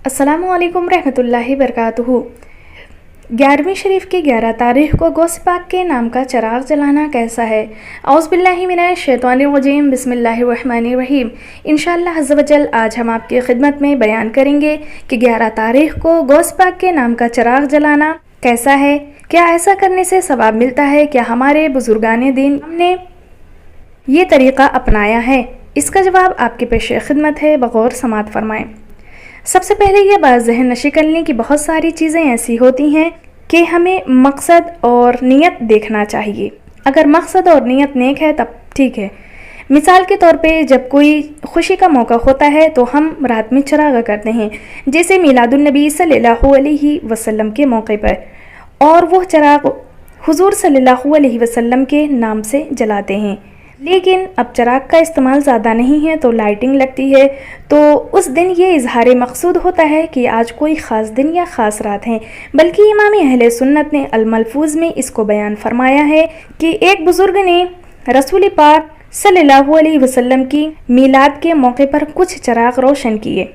अस्सलामुअलैकुम रहमतुल्लाहि बरकातुहू। 11वीं शरीफ की 11 तारीख को गौस पाक के नाम का चराग जलाना कैसा है? औज़ुबिल्लाहि मिनश शैतानिर्रजीम, बिस्मिल्लाहिर्रहमानिर्रहीम। इंशाअल्लाह अज़्ज़ व जल आज हम आपकी खिदमत में बयान करेंगे कि 11 तारीख को गौस पाक के नाम का चराग जलाना कैसा है। क्या ऐसा करने से सवाब मिलता है? क्या हमारे बुजुर्गान दीन ने ये तरीक़ा अपनाया है? इसका जवाब आपके पेश खिदमत है, बग़ौर समात फरमाएँ। सबसे पहले ये बात ज़हन नशी कर लें कि बहुत सारी चीज़ें ऐसी होती हैं कि हमें मकसद और नीयत देखना चाहिए। अगर मकसद और नीयत नेक है तब ठीक है। मिसाल के तौर पे जब कोई खुशी का मौका होता है तो हम रात में चरागा करते हैं, जैसे मीलादुन नबी सल्लल्लाहु अलैहि वसल्लम के मौके पर, और वह चराग हुजूर सल्लल्लाहु अलैहि वसल्लम के नाम से जलाते हैं। लेकिन अब चराग का इस्तेमाल ज़्यादा नहीं है तो लाइटिंग लगती है, तो उस दिन ये इजहार मकसूद होता है कि आज कोई ख़ास दिन या ख़ास रात है। बल्कि इमाम अहले सुन्नत ने अल-मलफूज़ में इसको बयान फरमाया है कि एक बुज़ुर्ग ने रसूल पाक सल्लल्लाहु अलैहि वसल्लम की मीलाद के मौके पर कुछ चराग रोशन किए।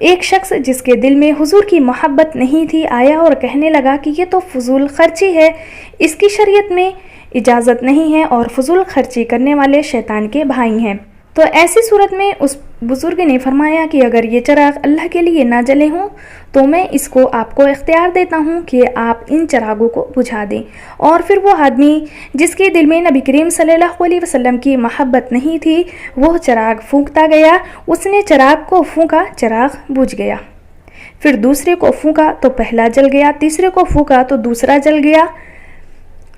एक शख्स जिसके दिल में हुजूर की मोहब्बत नहीं थी आया और कहने लगा कि ये तो फजूल खर्ची है, इसकी शरीयत में इजाज़त नहीं है और फजूल खर्ची करने वाले शैतान के भाई हैं। तो ऐसी सूरत में उस बुज़ुर्ग ने फरमाया कि अगर ये चराग अल्लाह के लिए ना जले हों तो मैं इसको आपको इख्तियार देता हूँ कि आप इन चरागों को बुझा दें। और फिर वो आदमी जिसके दिल में नबी करीम सल्लल्लाहु अलैहि वसल्लम की मोहब्बत नहीं थी वो चराग फूंकता गया। उसने चराग को फूंका, चराग बुझ गया। फिर दूसरे को फूंका तो पहला जल गया, तीसरे को फूंका तो दूसरा जल गया,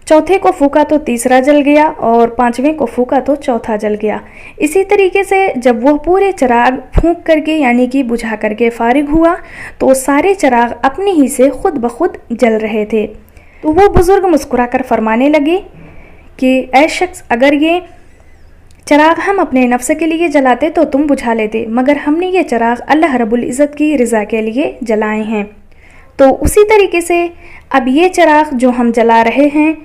चौथे को फूका तो तीसरा जल गया और पांचवें को फूका तो चौथा जल गया। इसी तरीके से जब वह पूरे चराग फूंक करके यानी कि बुझा करके फारिग हुआ तो सारे चराग अपने ही से खुद ब खुद जल रहे थे। तो वो बुज़ुर्ग मुस्कुरा कर फरमाने लगे कि ऐ शख्स, अगर ये चराग हम अपने नफ्स के लिए जलाते तो तुम बुझा लेते, मगर हमने ये चराग अल्लाह रब्बुल इज़्ज़त की रज़ा के लिए जलाए हैं। तो उसी तरीके से अब ये चराग जो हम जला रहे हैं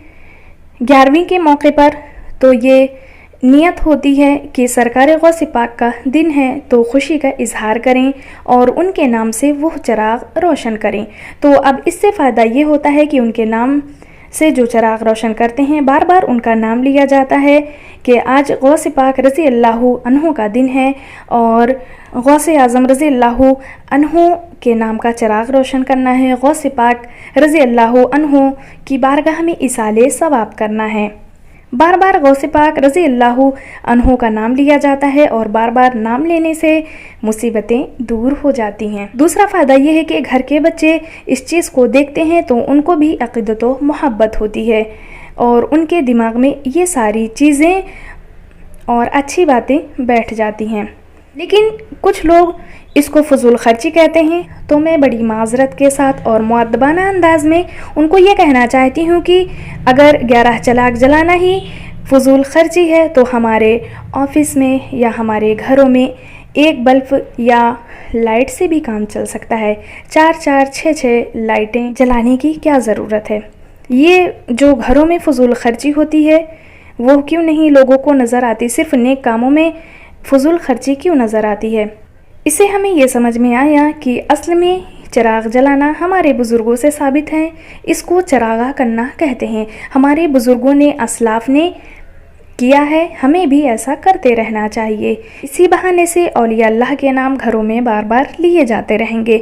11वीं के मौके पर, तो ये नियत होती है कि सरकार गौस पाक का दिन है तो खुशी का इजहार करें और उनके नाम से वो चराग रोशन करें। तो अब इससे फ़ायदा ये होता है कि उनके नाम से जो चराग रोशन करते हैं बार बार उनका नाम लिया जाता है कि आज गौस पाक रज़ी अल्लाहु अन्हु का दिन है और गौस आज़म रज़ी अल्लाहु अन्हु के नाम का चराग रोशन करना है। गौस पाक रज़ी अल्लाहु अन्हु की बारगाह में इसाले सवाब करना है। बार बार गौस पाक रज़ी अल्लाहु अन्हु का नाम लिया जाता है और बार बार नाम लेने से मुसीबतें दूर हो जाती हैं। दूसरा फ़ायदा यह है कि घर के बच्चे इस चीज़ को देखते हैं तो उनको भी अक़ीदत व मोहब्बत होती है और उनके दिमाग में ये सारी चीज़ें और अच्छी बातें बैठ जाती हैं। लेकिन कुछ लोग इसको फजूल खर्ची कहते हैं, तो मैं बड़ी माजरत के साथ और मुअद्दबाना अंदाज में उनको ये कहना चाहती हूँ कि अगर 11 चराग जलाना ही फजूल खर्ची है तो हमारे ऑफिस में या हमारे घरों में एक बल्ब या लाइट से भी काम चल सकता है। 4-4, 6-6 लाइटें जलाने की क्या ज़रूरत है? ये जो घरों में फजूल खर्ची होती है वो क्यों नहीं लोगों को नज़र आती, सिर्फ नेक कामों में फजूल खर्ची क्यों नज़र आती है? इससे हमें ये समझ में आया कि असल में चराग जलाना हमारे बुज़ुर्गों से साबित है। इसको चरागा करना कहते हैं। हमारे बुज़ुर्गों ने, असलाफ ने किया है, हमें भी ऐसा करते रहना चाहिए। इसी बहाने से औलिया अल्लाह के नाम घरों में बार बार लिए जाते रहेंगे।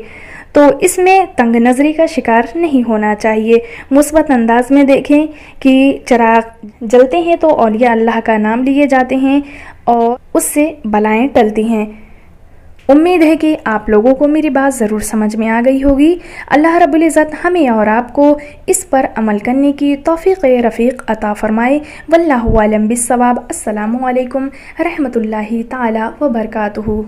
तो इसमें तंग नज़री का शिकार नहीं होना चाहिए। मुस्बत अंदाज में देखें कि चराग जलते हैं तो औलिया अल्लाह का नाम लिए जाते हैं और उससे बलाएं टलती हैं। उम्मीद है कि आप लोगों को मेरी बात ज़रूर समझ में आ गई होगी। अल्लाह रब्बुल इज़्ज़त हमें और आपको इस पर अमल करने की तौफ़ीक़ रफ़ीक़ अता फ़रमाए। वल्लाहु आलम बिस्सवाब। अस्सलामु अलैकुम रहमतुल्लाहि ताला व बरकातुहू।